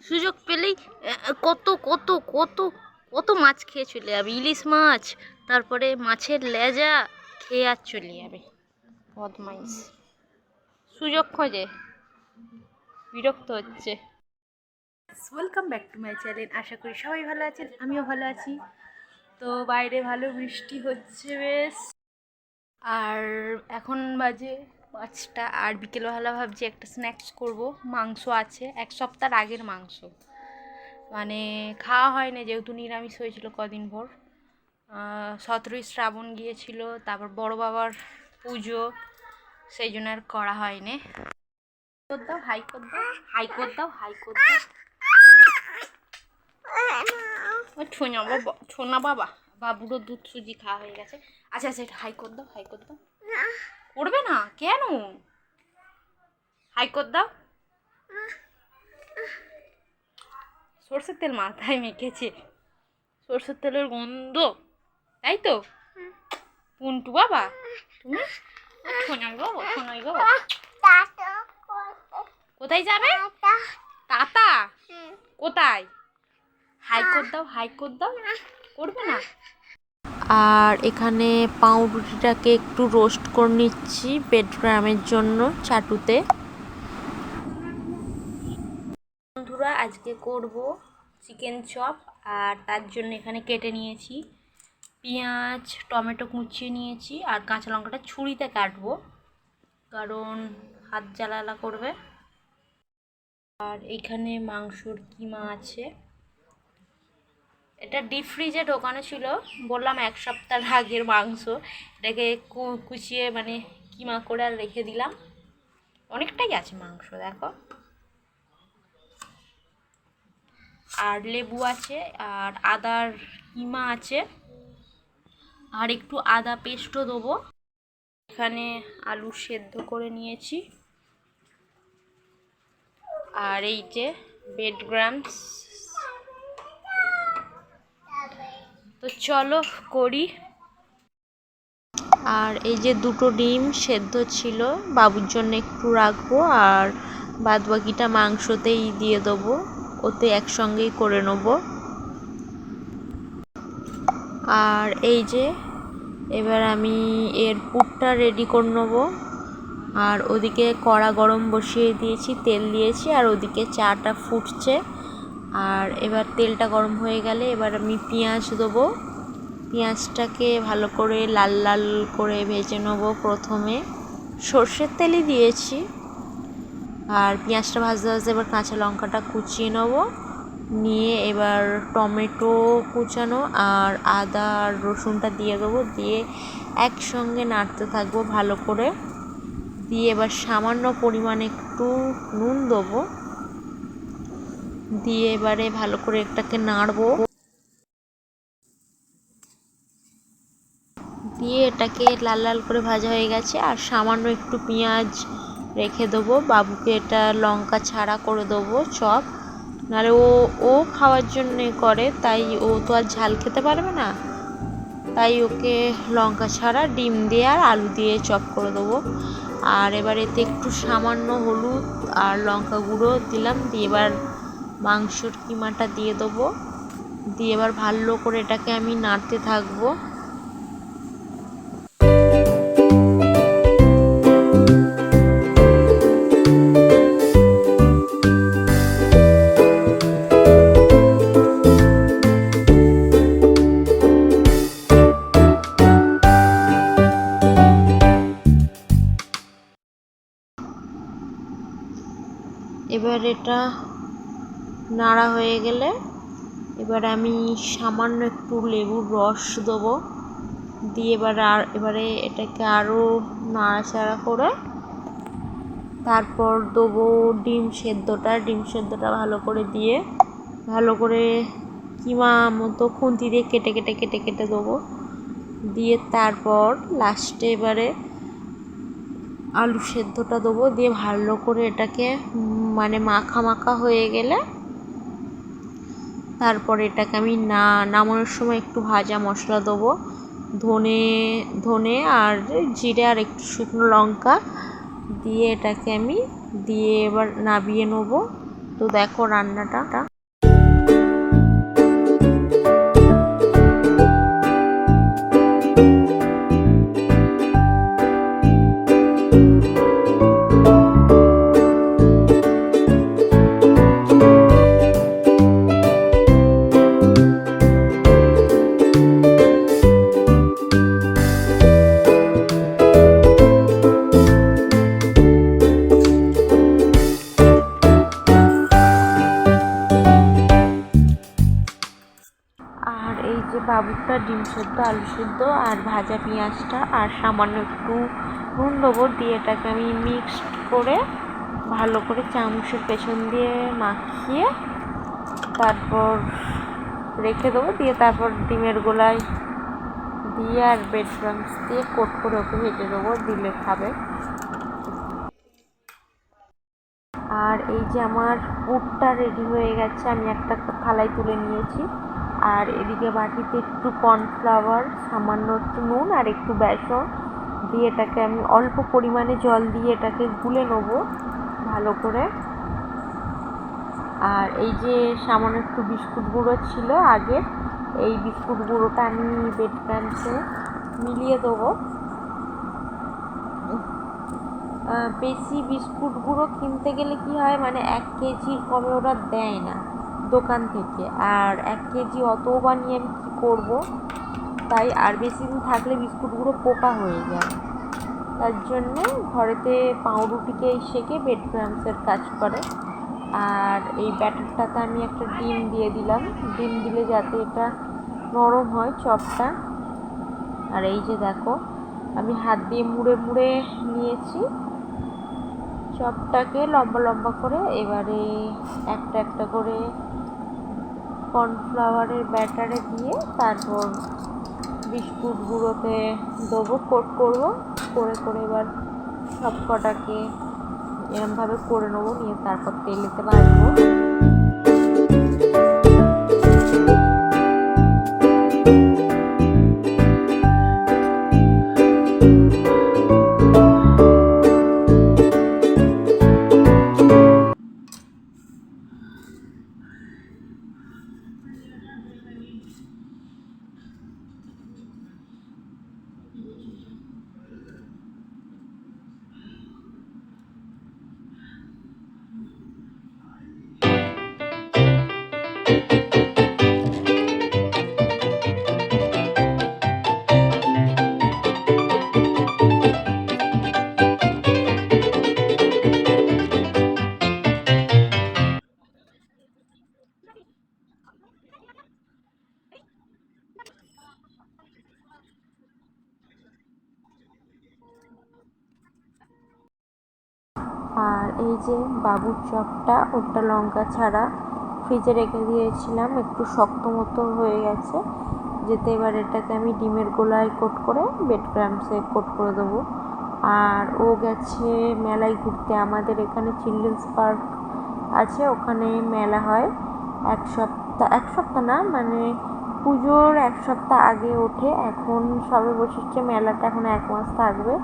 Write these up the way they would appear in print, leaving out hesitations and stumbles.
সুযোগ পেলেই কত কত কত কত মাছ খেয়ে চলে যাবে, ইলিশ মাছ, তারপরে মাছের লেজা খেয়ে আর চলে যাবে। বদমাইশ, সুযোগ খোঁজে, বিরক্ত হচ্ছে। Welcome back to my channel. আশা করি সবাই ভালো আছেন, আমিও ভালো আছি। তো বাইরে ভালো বৃষ্টি হচ্ছে বেশ, আর এখন বাজে 5টা। আর বিকেলবেলা ভাবছি একটা স্ন্যাক্স করব। মাংস আছে, 1 সপ্তাহ আগের মাংস, মানে খাওয়া হয় না যেহেতু নিরামিষ হয়েছিল কদিন ভর। 17ই শ্রাবণ গিয়েছিল, তারপর বড় বাবার পুজো, সেই জন্য আর করা হয়নি। দাও হাই কর দাও, হাই কর দাও, হাই কর দাও। ছোনা বাবা, বাবুরও দুধ সুজি খাওয়া হয়ে গেছে। আচ্ছা আচ্ছা, এটা হাই কর দাও, হাই কর দাও। করবে না কেন? হাই কর দাও। সরষের তেল মাথায় মেখেছে, সরষের তেলের গন্ধ, তাই তো? পুন্টু বাবা তুমি শোনাই গো, শোনাই গো। কোথায় যাবে? টাটা কোথায়? হাই কর দাও, হাই কর দাও। করবে না? আর এখানে পাউরুটিটাকে একটু রোস্ট করে নিচ্ছি বেডগ্রামের জন্য চাটুতে। বন্ধুরা, আজকে করব চিকেন চপ, আর তার জন্য এখানে কেটে নিয়েছি পেঁয়াজ, টমেটো কুচিয়ে নিয়েছি, আর কাঁচা লঙ্কাটা ছুরিতে কাটবো কারণ হাত জ্বালা করবে। আর এখানে মাংসর কিমা আছে, এটা ডিপ ফ্রিজে ঢোকানো ছিল, বললাম 1 সপ্তাহ আগের মাংস, এটাকে কুচিয়ে মানে কিমা করে আর রেখে দিলাম। অনেকটাই আছে মাংস দেখো। আর লেবু আছে, আর আদার কিমা আছে, আর একটু আদা পেস্টও দেবো। এখানে আলু সেদ্ধ করে নিয়েছি, আর এই যে বেডগ্রামস। তো চলো করি। আর এই যে 2টো ডিম সেদ্ধ ছিল, বাবুর জন্য একটু রাখবো, আর বাদ বাকিটা মাংসতেই দিয়ে দেবো, ওতে একসঙ্গেই করে নেবো। আর এই যে এবার আমি এর পুরটা রেডি করে নেবো। আর ওদিকে কড়া গরম বসিয়ে দিয়েছি, তেল দিয়েছি, আর ওদিকে চাটা ফুটছে। আর এবার তেলটা গরম হয়ে গেলে এবার আমি পেঁয়াজ দেবো। পেঁয়াজটাকে ভালো করে লাল লাল করে ভেজে নেবো। প্রথমে সর্ষের তেলই দিয়েছি, আর পেঁয়াজটা ভাজতে ভাজতে এবার কাঁচা লঙ্কাটা কুচিয়ে নেবো, নিয়ে এবার টমেটো কুচানো আর আদা আর রসুনটা দিয়ে দেবো, দিয়ে একসঙ্গে নাড়তে থাকবো ভালো করে। দিয়ে এবার সামান্য পরিমাণে একটু নুন দেবো, দিয়ে এবারে ভালো করে এটাকে নাড়বো। দিয়ে এটাকে লাল লাল করে ভাজা হয়ে গেছে, আর সামান্য একটু পেঁয়াজ রেখে দেবো। বাবুকে এটা লঙ্কা ছাড়া করে দেবো চপ, নাহলে ও খাওয়ার জন্যে করে, তাই ও তো আর ঝাল খেতে পারবে না, তাই ওকে লঙ্কা ছাড়া ডিম দিয়ে আর আলু দিয়ে চপ করে দেবো। আর এবার এতে একটু সামান্য হলুদ আর লঙ্কা গুঁড়ো দিলাম, দিয়ে এবার মাংসর কিমাটা দিয়ে দেবো, দিয়ে এবার ভালো করে এটাকে আমি নাড়তে থাকবো। এবার এটা নাড়া হয়ে গেলে এবার আমি সামান্য একটু লেবুর রস দেবো, দিয়ে এবারে এটাকে আরও নাড়াচাড়া করে তারপর দেবো ডিম সেদ্ধটা ভালো করে দিয়ে ভালো করে কিমা মতো খুন্তি দিয়ে কেটে কেটে কেটে কেটে দেবো, দিয়ে তারপর লাস্টে এবারে আলু সেদ্ধটা দেবো, দিয়ে ভালো করে এটাকে মানে মাখা মাখা হয়ে গেলে তারপর এটাকে আমি নামানোর সময় একটু ভাজা মশলা দেবো, ধনে আর জিরে আর একটু শুকনো লঙ্কা দিয়ে এটাকে আমি দিয়ে এবার নামিয়ে নেবো। তো তো দেখো রান্নাটা। আর এই যে বাবুরটা ডিম সেদ্ধ, আলু সেদ্ধ আর ভাজা পেঁয়াজটা আর সামান্য একটু নুন দেবো, দিয়ে এটাকে আমি মিক্সড করে ভালো করে চামচের পেছন দিয়ে মাখিয়ে তারপর রেখে দেবো, দিয়ে তারপর ডিমের গোলায় দিয়ে আর ব্রেড ক্রাম্বস দিয়ে কোট করে ওকে ভেজে দেবো, দিলে খাবে। আর এই যে আমার পুরটা রেডি হয়ে গেছে, আমি একটা থালায় তুলে নিয়েছি। আর এদিকে বাটিতে একটু কর্নফ্লাওয়ার, সামান্য একটু নুন আর একটু বেসন দিয়ে এটাকে আমি অল্প পরিমাণে জল দিয়ে এটাকে গুলে নেবো ভালো করে। আর এই যে সামান্য একটু বিস্কুট গুঁড়ো ছিল আগে, এই বিস্কুট গুঁড়োটা আমি ব্রেড ক্রাম্বসে মিলিয়ে দেবো। বেশি বিস্কুট গুঁড়ো কিনতে গেলে কি হয়, মানে 1 কেজির কমে ওরা দেয় না দোকান থেকে, আর 1 কেজি অতও বানিয়ে আমি কী করবো, তাই আর বেশি দিন থাকলে বিস্কুট গুঁড়ো পোকা হয়ে যায়। তার জন্য ঘরেতে পাউরুটিকে সেঁকে ব্রেড ক্রাম্বসের কাজ করে। আর এই ব্যাটারটাতে আমি একটা ডিম দিয়ে দিলাম, ডিম দিলে যাতে এটা নরম হয় চপটা। আর এই যে দেখো আমি হাত দিয়ে মুড়ে মুড়ে নিয়েছি চপটাকে লম্বা লম্বা করে। এবারে একটা একটা করে কর্নফ্লাওয়ারের ব্যাটারে দিয়ে তারপর বিস্কুট গুঁড়োতে দেবো, কোট করবো করে করে এবার সব কটাকে এরমভাবে করে নেবো, নিয়ে তারপর তেলেতে ভাজবো। আর এই যে বাবুর চপটা, ওটা লঙ্কা ছাড়া ফ্রিজে রেখে দিয়েছিলাম, একটু শক্ত মতো হয়ে গেছে যেতে। এবার এটাকে আমি ডিমের গোলায় কোট করে ব্রেড ক্রাম্বসে কোট করে দেবো। আর ও গেছে মেলায় ঘুরতে, আমাদের এখানে চিলড্রেন্স পার্ক আছে, ওখানে মেলা হয় এক সপ্তাহ না, মানে পুজোর 1 সপ্তাহ আগে ওঠে। এখন সবে বসেছে মেলাটা, এখন 1 মাস থাকবে।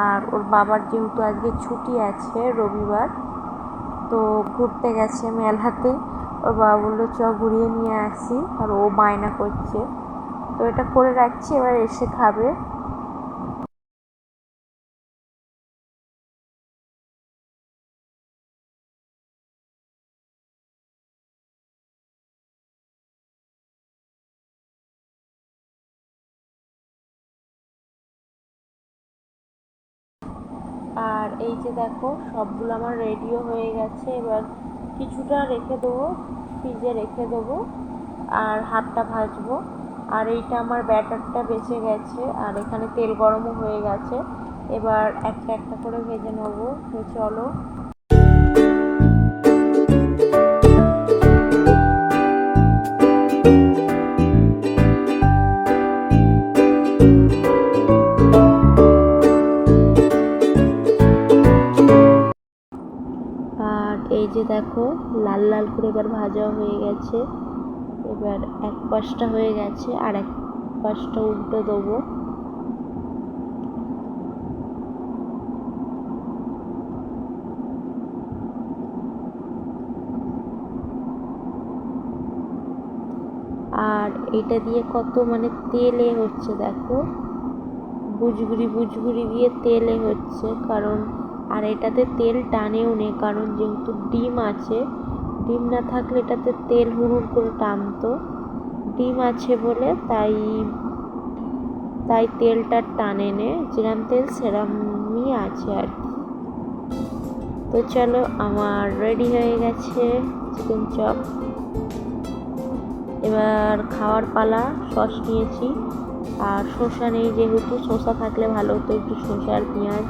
আর ওর বাবার যেহেতু আজকে ছুটি আছে রবিবার, তো ঘুরতে গেছে মেলাতে। ওর বাবা বললো চ ঘুরিয়ে নিয়ে আসি, আর ও বায়না করছে, তো এটা করে রাখছি, এবার এসে খাবে। আর এই যে দেখো সবগুলো আমার রেডিও হয়ে গেছে, এবার কিছুটা রেখে দেবো, ফ্রিজে রেখে দেবো, আর হাফটা ভাজবো। আর এইটা আমার ব্যাটারটা বেঁচে গেছে, আর এখানে তেল গরমও হয়ে গেছে, এবার একটা একটা করে ভেজে নেবো। তো চলো। আর এই যে দেখো লাল লাল করে এবার ভাজা হয়ে গেছে, এবার এক পাশটা হয়ে গেছে, আর এক পাশটা উল্টে দেবো। আর এটা দিয়ে কত মানে তেলে হচ্ছে, দেখো বুজগুড়ি বুজগুড়ি দিয়ে তেলে হচ্ছে, কারণ আর এটাতে তেল টানেও নেই, কারণ যেহেতু ডিম আছে, ডিম না থাকলে এটাতে তেল হুড়ুর করে টানতো, ডিম আছে বলে তাই তেলটা টানে নে, যেরাম তেল সেরামই আছে আর কি। তো চলো, আমার রেডি হয়ে গেছে চিকেন চপ, এবার খাওয়ার পালা। সস নিয়েছি, আর শসা নেই যেহেতু, শসা থাকলে ভালো হতো, একটু শসা আর পেঁয়াজ।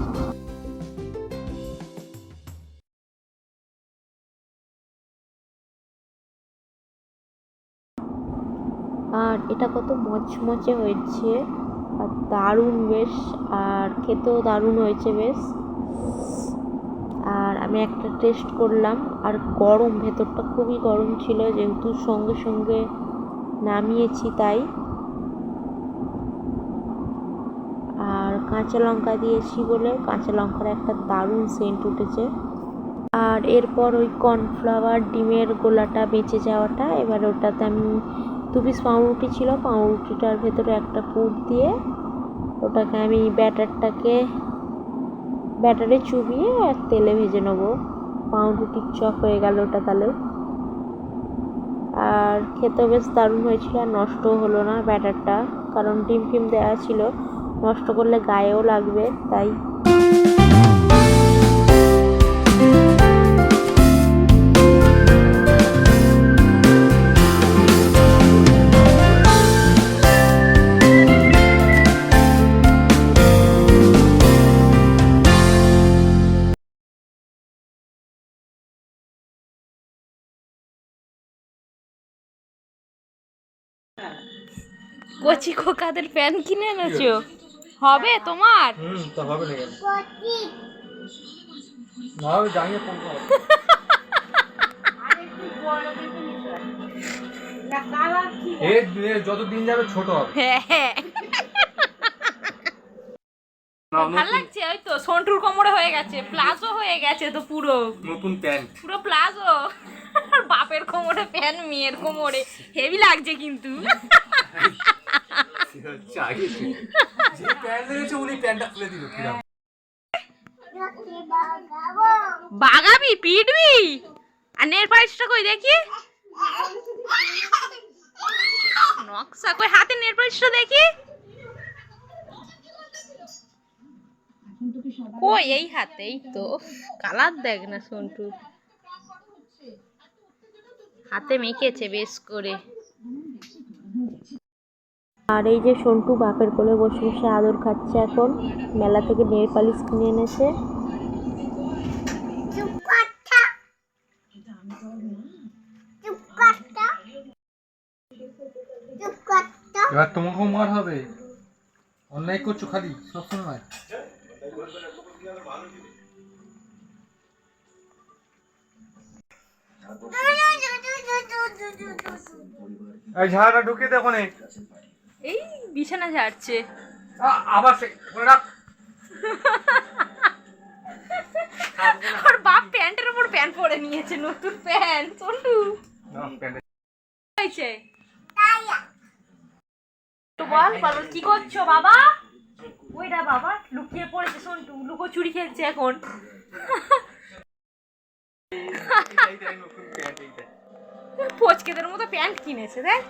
আর এটা কত মচমচে হয়েছে আর দারুণ বেশ, আর খেতেও দারুণ হয়েছে বেশ। আর আমি একটা টেস্ট করলাম, আর গরম, ভেতরটা খুবই গরম ছিল, যেহেতু সঙ্গে সঙ্গে নামিয়েছি তাই। আর কাঁচা লঙ্কা দিয়েছি বলে কাঁচা লঙ্কার একটা দারুণ সেন্ট উঠেছে। আর এরপর ওই কর্নফ্লাওয়ার ডিমের গোলাটা বেঁচে যাওয়াটা, এবার ওটাতে আমি 2 পিস পাউরুটি ছিল, পাউরুটিটার ভেতরে একটা পুর দিয়ে ওটাকে আমি ব্যাটারে চুবিয়ে আর তেলে ভেজে নেবো। পাউরুটির চপ হয়ে গেল ওটা তাহলে। আর খেতেও বেশ দারুণ হয়েছিল, আর নষ্টও হলো না ব্যাটারটা, কারণ ডিম ফিম দেওয়া ছিল, নষ্ট করলে গায়েও লাগবে তাই। কচি খোকাদের প্যান কিনে এনেছো, হবে তোমার? তো হবে না কেন? না আমি জানি কোন হবে। যত দিন যাবে ছোট হবে। হ্যাঁ, ভালো লাগছে। ওই তো সন্টুর কোমরে হয়ে গেছে, প্লাজো হয়ে গেছে তো, পুরো নতুন প্যান্ট, পুরো প্লাজো। বাপের কোমরে প্যান, মেয়ের কোমরে, হেভি লাগছে কিন্তু। যে প্যান্ট দিয়েছে উনি প্যান্টটা খুলে দিল কিরকম। বাগাবি, পিটবি, আর নেল পালিশটা কই দেখি, নকশা কই, হাতে নেল পালিশটা দেখি, কই এই হাতে, এই তো, কালার দেখ না সন্টু, হাতে মেখেছে বেশ করে। আর এই যে সন্টু বাপের কোলে বসে বসে আদর খাচ্ছে এখন, মেলা থেকে নেল পালিশ কিনে এনেছে। এবার তোমাকেও মার হবে, অন্যায় করছো খালি সবসময়। এই ঝাড়টা ঢুকে দেখো নে, এই বিছানা ঝাড়ছে, আবার সে করে রাখ। আর বাপ প্যান্টের উপর প্যান্ট পরে নিয়েছে, নতুন প্যান্ট। সন্টু হয়েছে তো, বল বল কি করছো বাবা? ওইটা বাবা লুকিয়ে পড়েছে, সন্টু লুকোচুরি খেলছে এখন। পচকেদের মতো প্যান্ট কিনেছে দেখ।